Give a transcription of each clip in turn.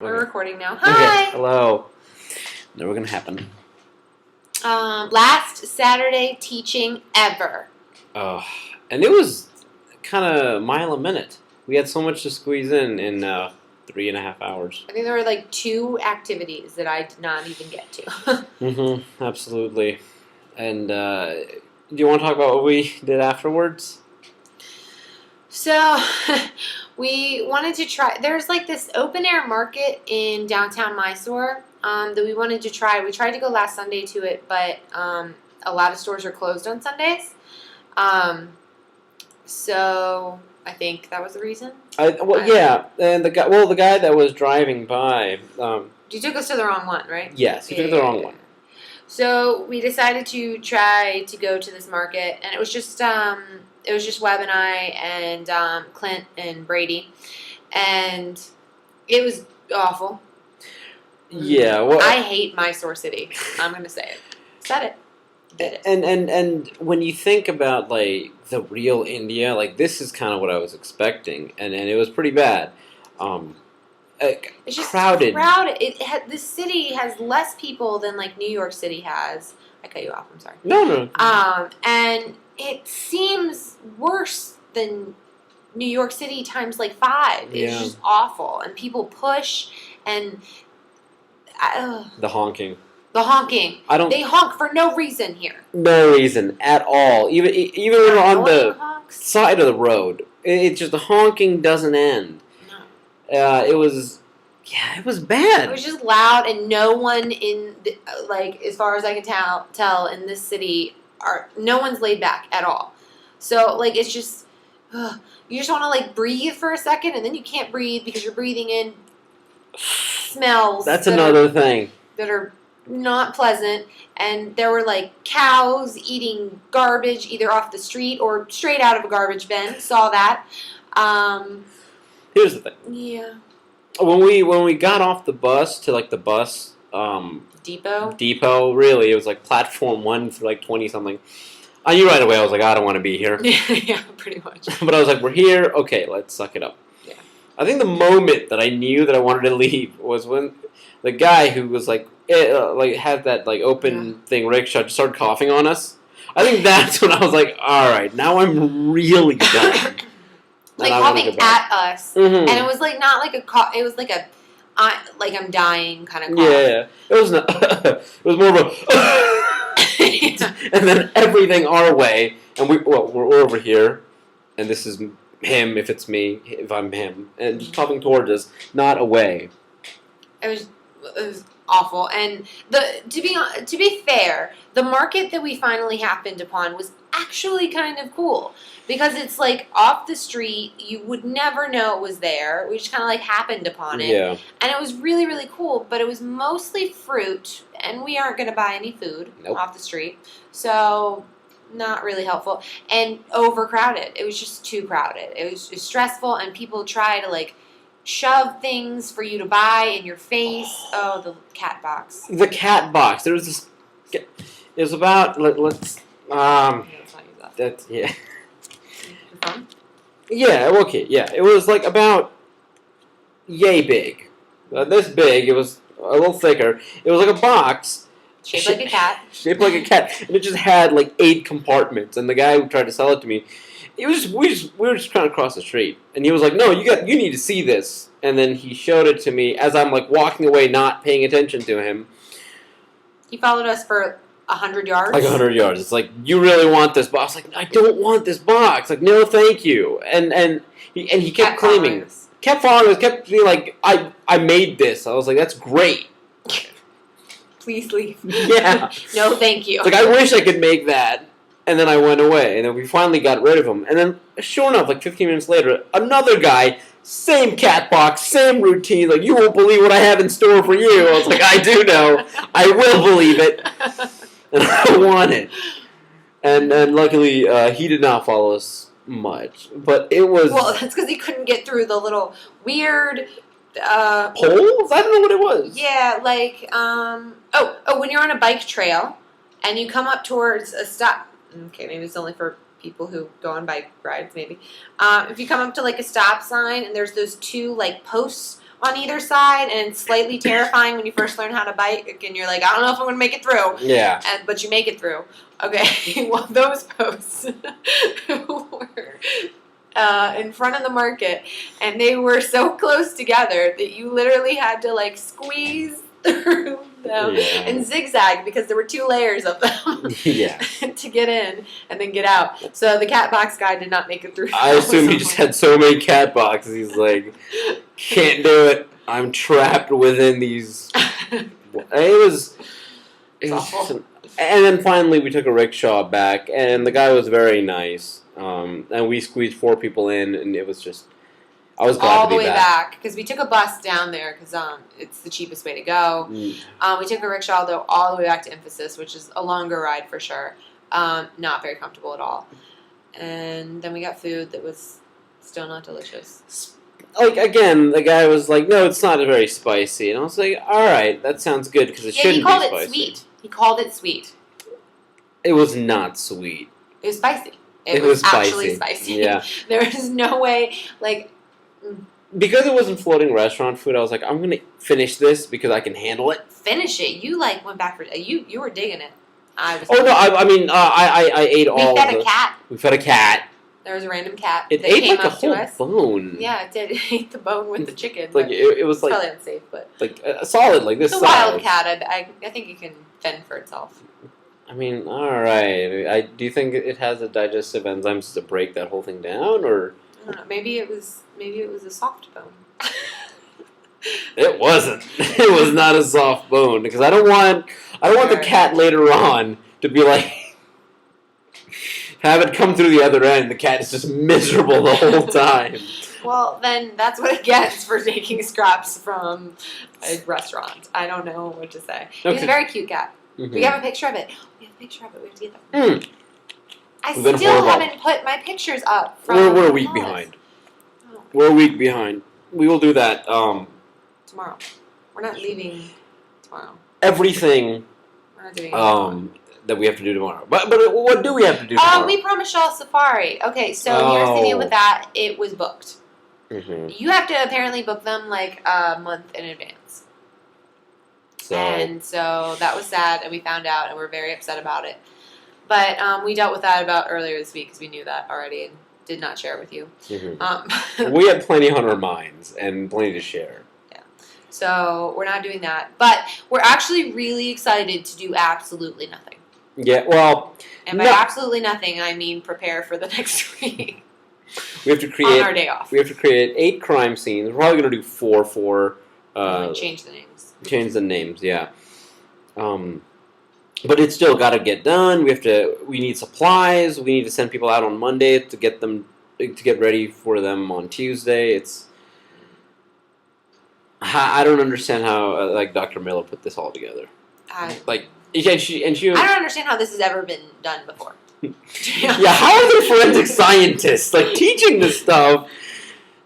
We're recording now. Okay, Hi! hello. Never gonna happen. Last Saturday teaching ever. And it was kind of mile a minute. We had so much to squeeze in 3.5 hours. I think there were like 2 activities that I did not even get to. Absolutely. And do you want to talk about what we did afterwards? So, we wanted to try, there's like this open air market in downtown Mysore that we wanted to try. We tried to go last Sunday to it, but a lot of stores are closed on Sundays. So I think that was the reason. Yeah, and the guy that was driving by. You took us to the wrong one, right? Yes, he took the wrong one. So we decided to try to go to this market, and it was just Webb and I and Clint and Brady, and it was awful. Yeah, well, I hate Mysore City. I'm gonna say it. Said it. Did it. And when you think about like the real India, like this is kind of what I was expecting, and it was pretty bad. It's just crowded. This city has less people than like New York City has. I cut you off. I'm sorry. No. And it seems worse than New York City times like 5. It's just awful, and people push and the honking. The honking. They honk for no reason here. No reason at all. Even when we're on the side of the road, it's just the honking doesn't end. No. It was bad. It was just loud, and no one in as far as I can tell in this city no one's laid back at all. So like it's just you just want to like breathe for a second, and then you can't breathe because you're breathing in smells. That's another thing that are not pleasant. And there were like cows eating garbage either off the street or straight out of a garbage bin. Saw that. Here's the thing. Yeah. When we got off the bus to like the bus depot, really, it was like platform 1 for like 20 something. I knew right away. I was like, I don't want to be here. Yeah, pretty much. But I was like, we're here. Okay, let's suck it up. Yeah. I think the moment that I knew that I wanted to leave was when the guy who was like had that like open thing rickshaw just started coughing on us. I think that's when I was like, all right, now I'm really done. Like coughing at us, and it was like not like a cough. It was like I'm dying kind of cough. Yeah, it was not. It was more of a. And then everything our way, and we're over here, and this is him if it's me, if I'm him, and just coughing towards us, not away. It was awful, and to be fair, the market that we finally happened upon was actually kind of cool because it's like off the street. You would never know it was there. We just kind of like happened upon it, and it was really really cool. But it was mostly fruit, and we aren't going to buy any food off the street, so not really helpful and overcrowded. It was just too crowded. It was stressful, and people try to like shove things for you to buy in your face. Oh, the cat box. The cat box. There was this. It was about let's. That's yeah. Yeah. Okay. Yeah. It was like about yay big. This big. It was a little thicker. It was like a box. Shaped like a cat. Shaped like a cat, and it just had like 8 compartments. And the guy who tried to sell it to me, we were just trying to cross the street, and he was like, "No, you need to see this." And then he showed it to me as I'm like walking away, not paying attention to him. He followed us for 100 yards. Like 100 yards. It's like, you really want this box? Like, I don't want this box. Like, no, thank you. And he kept claiming, kept following us, kept being like, I made this. I was like, that's great. Please leave. Yeah. No, thank you. It's like, I wish I could make that. And then I went away, and then we finally got rid of him. And then, sure enough, like 15 minutes later, another guy, same cat box, same routine. Like, you won't believe what I have in store for you. I was like, I do know. I will believe it. And I want it. And luckily, he did not follow us much. But it was... Well, that's because he couldn't get through the little weird... poles? I don't know what it was. Yeah, like, when you're on a bike trail, and you come up towards a stop... Okay, maybe it's only for people who go on bike rides, maybe. If you come up to like a stop sign and there's those 2 like posts on either side, and it's slightly terrifying when you first learn how to bike, and you're like, I don't know if I'm going to make it through. Yeah. But you make it through. Okay, well, those posts were in front of the market, and they were so close together that you literally had to, like, squeeze through them and zigzag because there were 2 layers of them to get in and then get out. So the cat box guy did not make it through. I assume he just had so many cat boxes. He's like, can't do it. I'm trapped within these. It was awful. And then finally we took a rickshaw back, and the guy was very nice. And we squeezed 4 people in, and it was just. I was glad all to be the way back because we took a bus down there because it's the cheapest way to go. We took a rickshaw though all the way back to InfoSys, which is a longer ride for sure. Not very comfortable at all. And then we got food that was still not delicious. Like, again, the guy was like, no, it's not very spicy. And I was like, all right, that sounds good because it shouldn't be spicy. He called it sweet. He called it sweet. It was not sweet. It was spicy. It was actually spicy. Yeah. There is no way, like... Because it wasn't floating restaurant food, I was like, I'm going to finish this because I can handle it. Finish it. You, like, went back for... You were digging it. I ate all of We fed a cat. We fed a cat. There was a random cat It that ate came like a up to whole us. bone. Yeah, it did. It ate the bone with the chicken. Like it was like probably unsafe, but like a solid like this. It's a wild cat. I think it can fend for itself. I mean, all right. Do you think it has the digestive enzymes to break that whole thing down, or I don't know. Maybe it was a soft bone. It wasn't. It was not a soft bone because I don't want the cat later on to be like. Have it come through the other end. The cat is just miserable the whole time. Well, then that's what it gets for taking scraps from a restaurant. I don't know what to say. Okay. He's a very cute cat. Mm-hmm. We have a picture of it. We have a picture of it. We have to get that. I still haven't put my pictures up. We're a week behind. Oh. We're a week behind. We will do that tomorrow. We're not leaving tomorrow. Everything. We're not doing it that we have to do tomorrow. But what do we have to do tomorrow? We promised y'all safari. Okay, so here's the deal with that. It was booked. Mm-hmm. You have to apparently book them like a month in advance. And so that was sad, and we found out, and we're very upset about it. But we dealt with that about earlier this week because we knew that already and did not share it with you. Mm-hmm. We had plenty on our minds and plenty to share. So we're not doing that. But we're actually really excited to do absolutely nothing. Yeah, well... And by absolutely nothing, I mean prepare for the next week. We have to create... On our day off. We have to create 8 crime scenes. We're probably going to do 4 for... change the names. Change the names, yeah. But it's still got to get done. We need supplies. We need to send people out on Monday to get ready for them on Tuesday. I don't understand how Dr. Miller put this all together. She I don't understand how this has ever been done before. Yeah, how are they forensic scientists? Teaching this stuff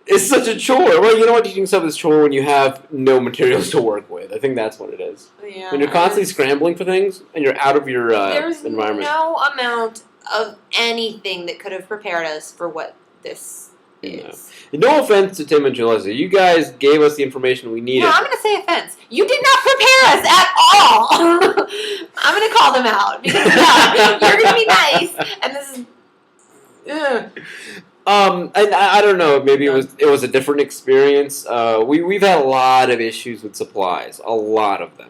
is such a chore. Well, you know what? Teaching stuff is a chore when you have no materials to work with. I think that's what it is. Yeah, when you're constantly scrambling for things and you're out of your environment. There's no amount of anything that could have prepared us for what this is. No offense to Tim and Jalissa. You guys gave us the information we needed. No, I'm going to say offense. You did not prepare us at all. I'm going to call them out. Because you're going to be nice. And this is... And I don't know. Maybe it was a different experience. We've had a lot of issues with supplies. A lot of them.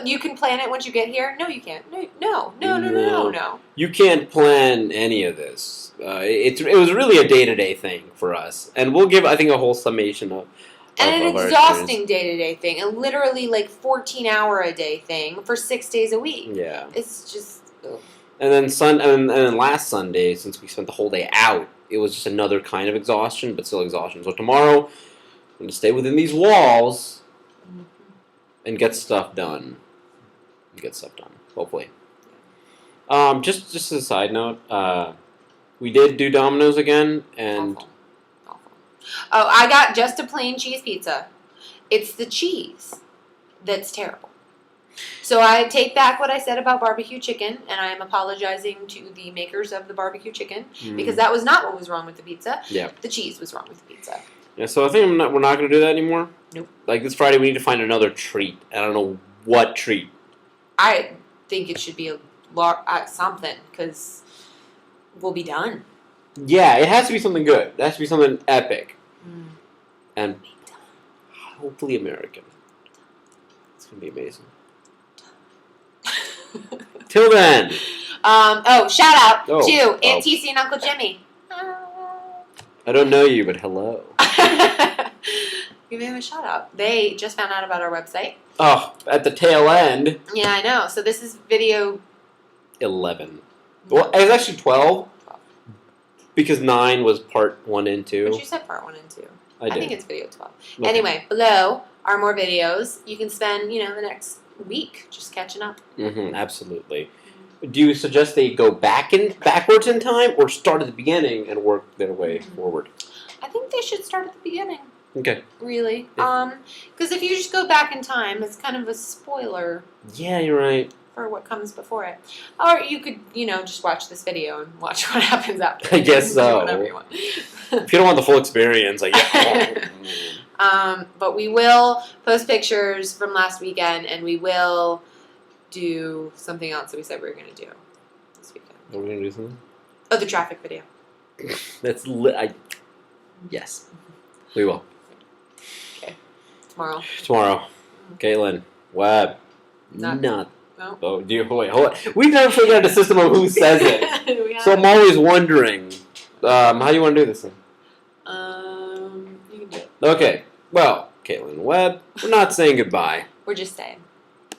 You can plan it once you get here? No, you can't. No. You can't plan any of this. It was really a day-to-day thing for us. And we'll give, I think, a whole summation of and an exhausting day-to-day thing. And literally, 14-hour-a-day thing for 6 days a week. Yeah. It's just... Ugh. And then last Sunday, since we spent the whole day out, it was just another kind of exhaustion, but still exhaustion. So tomorrow, I'm going to stay within these walls and get stuff done. Hopefully. Just as a side note, we did do Domino's again, and... Awful. Oh, I got just a plain cheese pizza. It's the cheese that's terrible. So I take back what I said about barbecue chicken, and I am apologizing to the makers of the barbecue chicken, because that was not what was wrong with the pizza. Yeah. The cheese was wrong with the pizza. Yeah, so I think we're not going to do that anymore. Nope. Like this Friday, we need to find another treat. I don't know what treat. I think it should be something, because we'll be done. Yeah, it has to be something good. It has to be something epic. And hopefully American. It's going to be amazing. Till then. Shout out Oh, to Aunt TC and Uncle Jimmy. I don't know you, but hello. Give them a shout out. They just found out about our website. Oh, at the tail end. Yeah, I know. So this is video 11. Well, it was actually 12. Because 9 was part 1 and 2. But you said part 1 and 2. I did. think it's video 12. Okay. Anyway, below are more videos. You can spend, the next week just catching up. Absolutely. Do you suggest they go backwards in time, or start at the beginning and work their way forward? I think they should start at the beginning. Okay. Really. Yeah. Because if you just go back in time, it's kind of a spoiler. Yeah, you're right. For what comes before it. Or you could, just watch this video and watch what happens after. I guess so. Whatever you want. If you don't want the full experience, I guess. But we will post pictures from last weekend, and we will do something else that we said we were going to do this weekend. Are we going to do something? Oh, the traffic video. That's yes. We will. Okay. Tomorrow. Caitlin. Web. Not. Not. No. Oh, do you, hold on. We've never figured out a system of who says it. So I'm always wondering. How do you want to do this thing? You can do it. Okay. Well, Caitlin Webb, we're not saying goodbye. We're just saying.